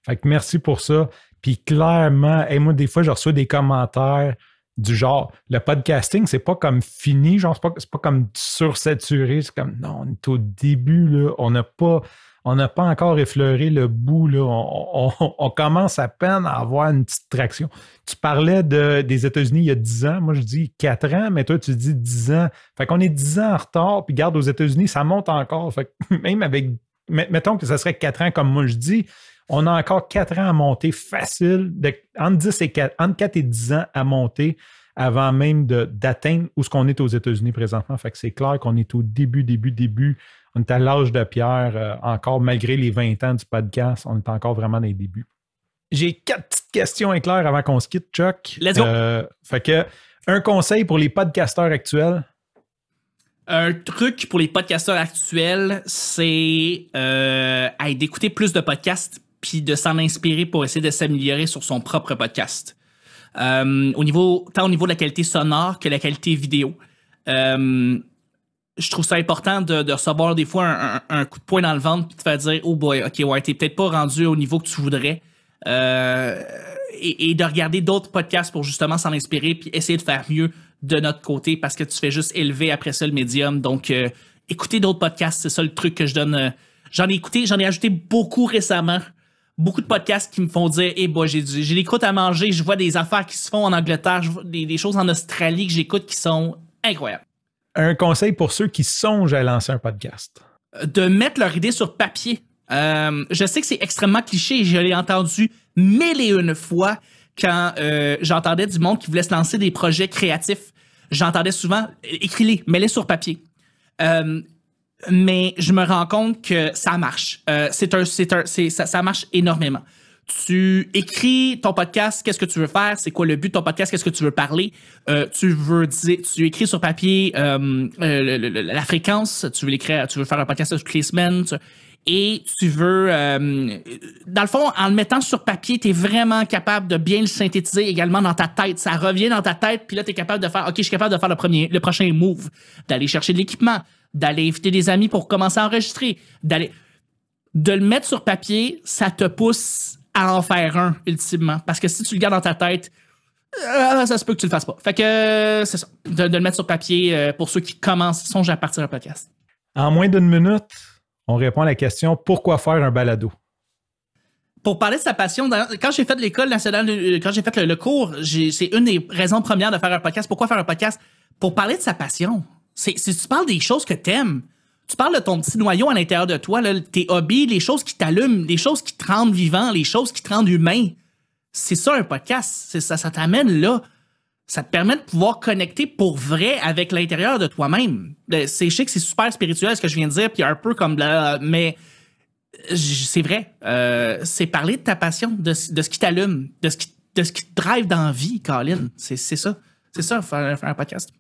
Fait que merci pour ça. Puis clairement, moi, des fois, je reçois des commentaires du genre, le podcasting, c'est pas comme fini, genre, c'est pas comme sursaturé, c'est comme, non, on est au début, là, on n'a pas encore effleuré le bout, là, on commence à peine à avoir une petite traction. Tu parlais des États-Unis il y a 10 ans, moi je dis 4 ans, mais toi tu dis 10 ans. Fait qu'on est 10 ans en retard, puis garde, aux États-Unis, ça monte encore. Fait que même avec, mettons que ça serait 4 ans comme moi je dis, on a encore 4 ans à monter facile, entre 4 et 10 ans à monter avant même d'atteindre où ce qu'on est aux États-Unis présentement. Fait que c'est clair qu'on est au début. On est à l'âge de pierre encore, malgré les 20 ans du podcast, on est encore vraiment dans les débuts. J'ai 4 petites questions éclairs avant qu'on se quitte, Chuck. Let's go! Fait que, un conseil pour les podcasteurs actuels? Un truc pour les podcasteurs actuels, c'est d'écouter plus de podcasts puis de s'en inspirer pour essayer de s'améliorer sur son propre podcast. Tant au niveau de la qualité sonore que la qualité vidéo. Je trouve ça important de recevoir des fois un coup de poing dans le ventre puis de faire dire « Oh boy, ok, ouais, t'es peut-être pas rendu au niveau que tu voudrais. » Et de regarder d'autres podcasts pour justement s'en inspirer puis essayer de faire mieux de notre côté parce que tu fais juste élever après ça le médium. Donc, écouter d'autres podcasts, c'est ça le truc que je donne. J'en ai ajouté beaucoup récemment. Beaucoup de podcasts qui me font dire « Eh boy, j'ai des croûtes à manger, je vois des affaires qui se font en Angleterre, je vois des choses en Australie que j'écoute qui sont incroyables. » Un conseil pour ceux qui songent à lancer un podcast? De mettre leur idée sur papier. Je sais que c'est extrêmement cliché, je l'ai entendu mille et une fois quand j'entendais du monde qui voulait se lancer des projets créatifs. J'entendais souvent « Écris-les, mets-les sur papier. » Mais je me rends compte que ça marche. Ça marche énormément. Tu écris ton podcast, qu'est-ce que tu veux faire, c'est quoi le but de ton podcast, qu'est-ce que tu veux parler, tu écris sur papier la fréquence, tu veux faire un podcast toutes les semaines, et tu veux, dans le fond, en le mettant sur papier, tu es vraiment capable de bien le synthétiser également dans ta tête. Ça revient dans ta tête, puis là, tu es capable de faire, OK, je suis capable de faire le prochain move, d'aller chercher de l'équipement, d'aller inviter des amis pour commencer à enregistrer, de le mettre sur papier, ça te pousse à en faire un, ultimement. Parce que si tu le gardes dans ta tête, ça se peut que tu le fasses pas. Fait que c'est ça, de le mettre sur papier pour ceux qui songent à partir un podcast. En moins d'une minute, on répond à la question « Pourquoi faire un balado? » Pour parler de sa passion, quand j'ai fait l'école nationale, quand j'ai fait le cours, c'est une des raisons premières de faire un podcast. Pourquoi faire un podcast? Pour parler de sa passion. Si tu parles des choses que t'aimes, tu parles de ton petit noyau à l'intérieur de toi, là, tes hobbies, les choses qui t'allument, les choses qui te rendent vivant, les choses qui te rendent humain. C'est ça un podcast. Ça t'amène là. Ça te permet de pouvoir connecter pour vrai avec l'intérieur de toi-même. Je sais que c'est super spirituel ce que je viens de dire, puis un peu comme mais c'est vrai. C'est parler de ta passion, de ce qui t'allume, de ce qui te drive dans la vie, Colin. C'est ça. C'est ça, faire un podcast.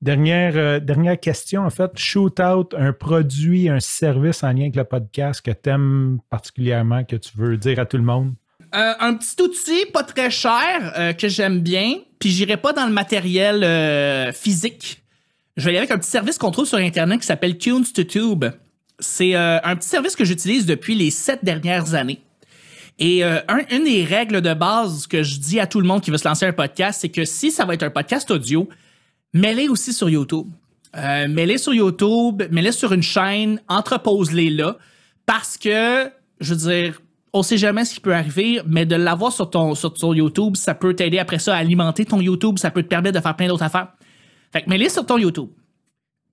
Dernière question, en fait. Shoot out un produit, un service en lien avec le podcast que tu aimes particulièrement, que tu veux dire à tout le monde? Un petit outil pas très cher que j'aime bien, puis j'irai pas dans le matériel physique. Je vais aller avec un petit service qu'on trouve sur Internet qui s'appelle Tunes2Tube. C'est un petit service que j'utilise depuis les 7 dernières années. Et une des règles de base que je dis à tout le monde qui veut se lancer un podcast, c'est que si ça va être un podcast audio, mets-les aussi sur YouTube. Mets-les sur YouTube, mets-les sur une chaîne, entrepose-les là, parce que, je veux dire, on sait jamais ce qui peut arriver, mais de l'avoir sur ton YouTube, ça peut t'aider après ça à alimenter ton YouTube, ça peut te permettre de faire plein d'autres affaires. Fait que mets-les sur ton YouTube.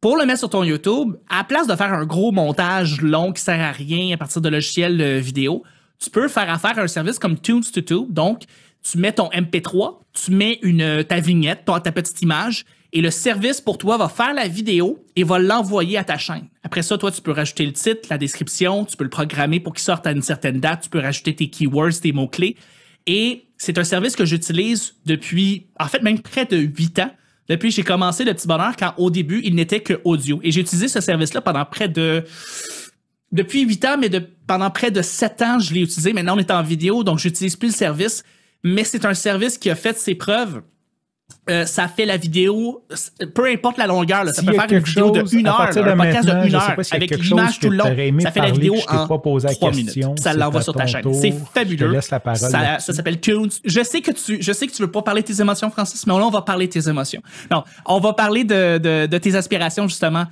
Pour le mettre sur ton YouTube, à la place de faire un gros montage long qui sert à rien à partir de logiciels vidéo, tu peux faire affaire à un service comme Tunes2Tube. Donc, tu mets ton MP3, tu mets ta vignette, ta petite image, et le service pour toi va faire la vidéo et va l'envoyer à ta chaîne. Après ça, toi, tu peux rajouter le titre, la description, tu peux le programmer pour qu'il sorte à une certaine date, tu peux rajouter tes keywords, tes mots-clés. Et c'est un service que j'utilise depuis, en fait, même près de 8 ans. Depuis que j'ai commencé le petit bonheur, quand au début, il n'était que audio. Et j'ai utilisé ce service-là depuis 8 ans, mais pendant près de 7 ans, je l'ai utilisé. Maintenant, on est en vidéo, donc j'utilise plus le service. Mais c'est un service qui a fait ses preuves. ça fait la vidéo, peu importe la longueur, là, ça peut S'il y a faire une quelque vidéo de chose, 1 à heure, partir de un podcast maintenant, de 1 je sais heure, pas s'il y a avec quelque l'image chose tout le que t'aurais long. aimé Ça fait la parler, vidéo que je t'ai en pas posé la 3 question, minutes. Ça c'est l'envoie à sur ta ton chaîne. tour. C'est Je fabuleux. te laisse la parole Ça là-dessus. s'appelle Tunes. Je sais que tu veux pas parler de tes émotions, Francis, mais là, on va parler de tes émotions. Non, on va parler de tes aspirations, justement.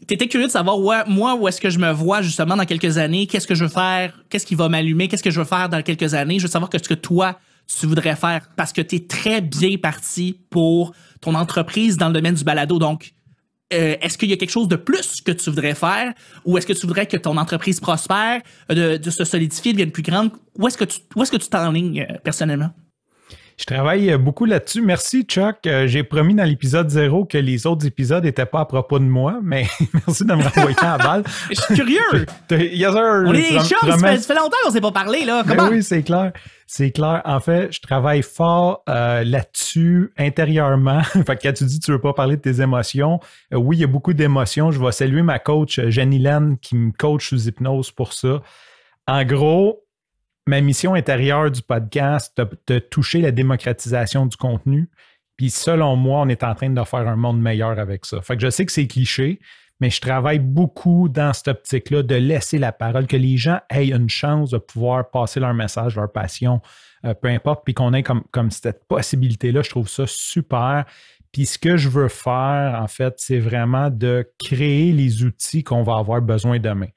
T'étais curieux de savoir, moi, où est-ce que je me vois, justement, dans quelques années? Qu'est-ce que je veux faire? Qu'est-ce qui va m'allumer? Qu'est-ce que je veux faire dans quelques années? Je veux savoir ce que toi, tu voudrais faire, parce que tu es très bien parti pour ton entreprise dans le domaine du balado. Donc, est-ce qu'il y a quelque chose de plus que tu voudrais faire, ou est-ce que tu voudrais que ton entreprise prospère, de se solidifier, devienne plus grande? Où est-ce que tu t'enlignes personnellement? Je travaille beaucoup là-dessus. Merci, Chuck. J'ai promis dans l'épisode 0 que les autres épisodes n'étaient pas à propos de moi, mais merci de me renvoyer à la balle. Je suis curieux. Yes, sir. On est des chums, ça fait longtemps qu'on ne s'est pas parlé, là. Comment? Oui, c'est clair. C'est clair. En fait, je travaille fort là-dessus intérieurement. Fait que quand tu dis que tu ne veux pas parler de tes émotions, oui, il y a beaucoup d'émotions. Je vais saluer ma coach, Jenny-Laine, qui me coach sous hypnose pour ça. En gros, ma mission intérieure du podcast, de toucher la démocratisation du contenu. Puis selon moi, on est en train de faire un monde meilleur avec ça. Fait que je sais que c'est cliché, mais je travaille beaucoup dans cette optique-là de laisser la parole, que les gens aient une chance de pouvoir passer leur message, leur passion, peu importe, puis qu'on ait comme cette possibilité-là. Je trouve ça super. Puis ce que je veux faire, en fait, c'est vraiment de créer les outils qu'on va avoir besoin demain.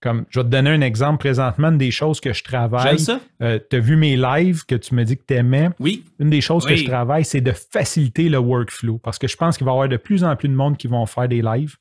Comme, je vais te donner un exemple présentement, une des choses que je travaille. J'aime ça. Tu as vu mes lives que tu me dis que tu aimais. Oui. Une des choses que je travaille, c'est de faciliter le workflow parce que je pense qu'il va y avoir de plus en plus de monde qui vont faire des lives,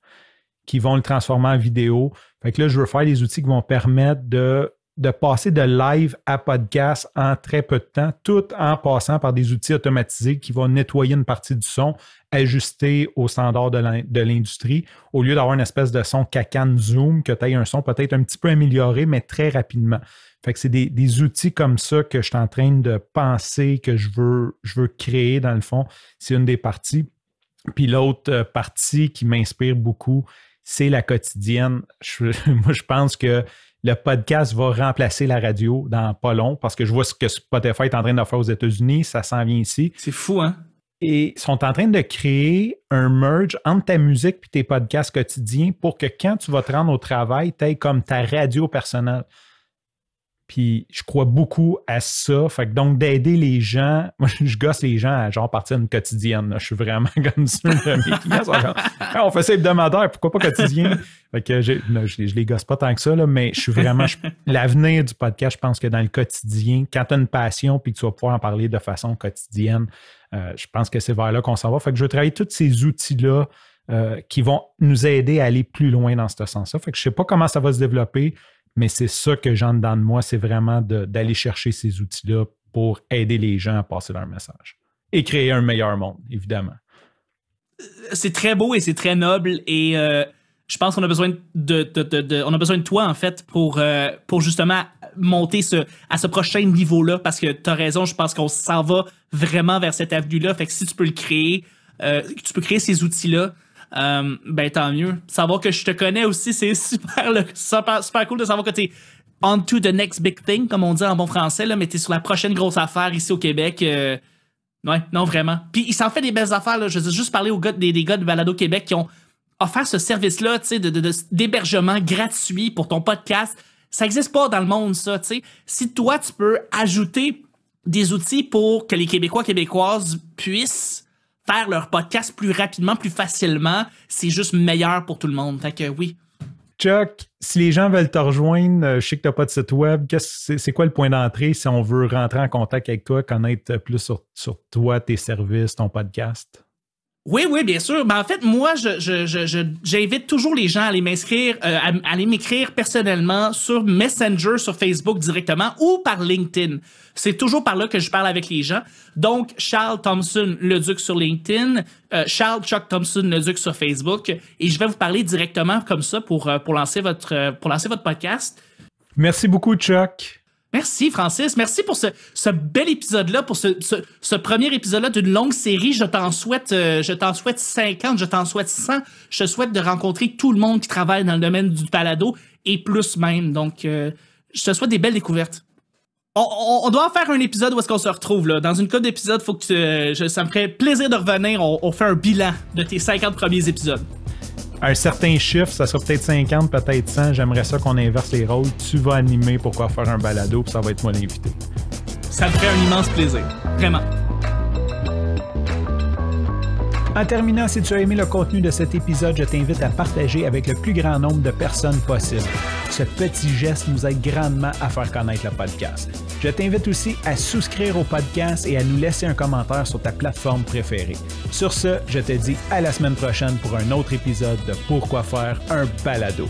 qui vont le transformer en vidéo. Fait que là, je veux faire des outils qui vont permettre de passer de live à podcast en très peu de temps, tout en passant par des outils automatisés qui vont nettoyer une partie du son, ajuster aux standards de l'industrie, au lieu d'avoir une espèce de son cacane zoom, que tu aies un son peut-être un petit peu amélioré, mais très rapidement. Fait que c'est des outils comme ça que je suis en train de penser, que je veux créer dans le fond. C'est une des parties. Puis l'autre partie qui m'inspire beaucoup, c'est la quotidienne. Moi, je pense que le podcast va remplacer la radio dans pas long parce que je vois ce que Spotify est en train de faire aux États-Unis, ça s'en vient ici. C'est fou, hein? Et ils sont en train de créer un merge entre ta musique et tes podcasts quotidiens pour que quand tu vas te rendre au travail, tu aies comme ta radio personnelle. Puis je crois beaucoup à ça. Fait que donc d'aider les gens, moi je gosse les gens à genre partir d'une quotidienne. Là. Je suis vraiment comme ça. Mes clients sont comme, hey, on fait ça hebdomadaire, pourquoi pas quotidien? Fait que je les gosse pas tant que ça, là, mais je suis vraiment. L'avenir du podcast, je pense que dans le quotidien, quand tu as une passion puis que tu vas pouvoir en parler de façon quotidienne, je pense que c'est vers là qu'on s'en va. Fait que je veux travailler tous ces outils-là qui vont nous aider à aller plus loin dans ce sens-là. Fait que je sais pas comment ça va se développer. Mais c'est ça que j'ai en dedans de moi, c'est vraiment d'aller chercher ces outils-là pour aider les gens à passer leur message. Et créer un meilleur monde, évidemment. C'est très beau et c'est très noble. Et je pense qu'on a besoin on a besoin de toi, en fait, pour justement monter à ce prochain niveau-là. Parce que tu as raison, je pense qu'on s'en va vraiment vers cette avenue-là. Fait que si tu peux le créer, tu peux créer ces outils-là, ben tant mieux. Savoir que je te connais aussi, c'est super cool de savoir que t'es on to the next big thing, comme on dit en bon français, là, mais t'es sur la prochaine grosse affaire ici au Québec. Ouais, non, vraiment. Puis il s'en fait des belles affaires, là. Je veux juste parler des gars de Balado Québec qui ont offert ce service-là, tu sais, d'hébergement gratuit pour ton podcast. Ça n'existe pas dans le monde, ça, tu sais. Si toi, tu peux ajouter des outils pour que les Québécois, Québécoises puissent faire leur podcast plus rapidement, plus facilement, c'est juste meilleur pour tout le monde. Fait que oui. Chuck, si les gens veulent te rejoindre, je sais que tu n'as pas de site web, c'est quoi le point d'entrée si on veut rentrer en contact avec toi, connaître plus sur toi, tes services, ton podcast? Oui, bien sûr. Ben, en fait, moi, j'invite toujours les gens à aller m'inscrire, à aller m'écrire personnellement sur Messenger, sur Facebook directement ou par LinkedIn. C'est toujours par là que je parle avec les gens. Donc, Charles Thompson Leduc sur LinkedIn, Charles Chuck Thompson Leduc sur Facebook, et je vais vous parler directement comme ça pour lancer votre podcast. Merci beaucoup, Chuck. Merci, Francis. Merci pour ce bel épisode-là, pour ce premier épisode-là d'une longue série. Je t'en souhaite 50, je t'en souhaite 100. Je te souhaite de rencontrer tout le monde qui travaille dans le domaine du balado et plus même. Donc, je te souhaite des belles découvertes. On doit en faire un épisode où est-ce qu'on se retrouve, là. Dans une couple d'épisodes, faut que ça me ferait plaisir de revenir. On fait un bilan de tes 50 premiers épisodes. Un certain chiffre, ça sera peut-être 50, peut-être 100. J'aimerais ça qu'on inverse les rôles. Tu vas animer Pourquoi faire un balado, puis ça va être moi l'invité. Ça me ferait un immense plaisir. Vraiment. En terminant, si tu as aimé le contenu de cet épisode, je t'invite à partager avec le plus grand nombre de personnes possible. Ce petit geste nous aide grandement à faire connaître le podcast. Je t'invite aussi à souscrire au podcast et à nous laisser un commentaire sur ta plateforme préférée. Sur ce, je te dis à la semaine prochaine pour un autre épisode de Pourquoi faire un balado.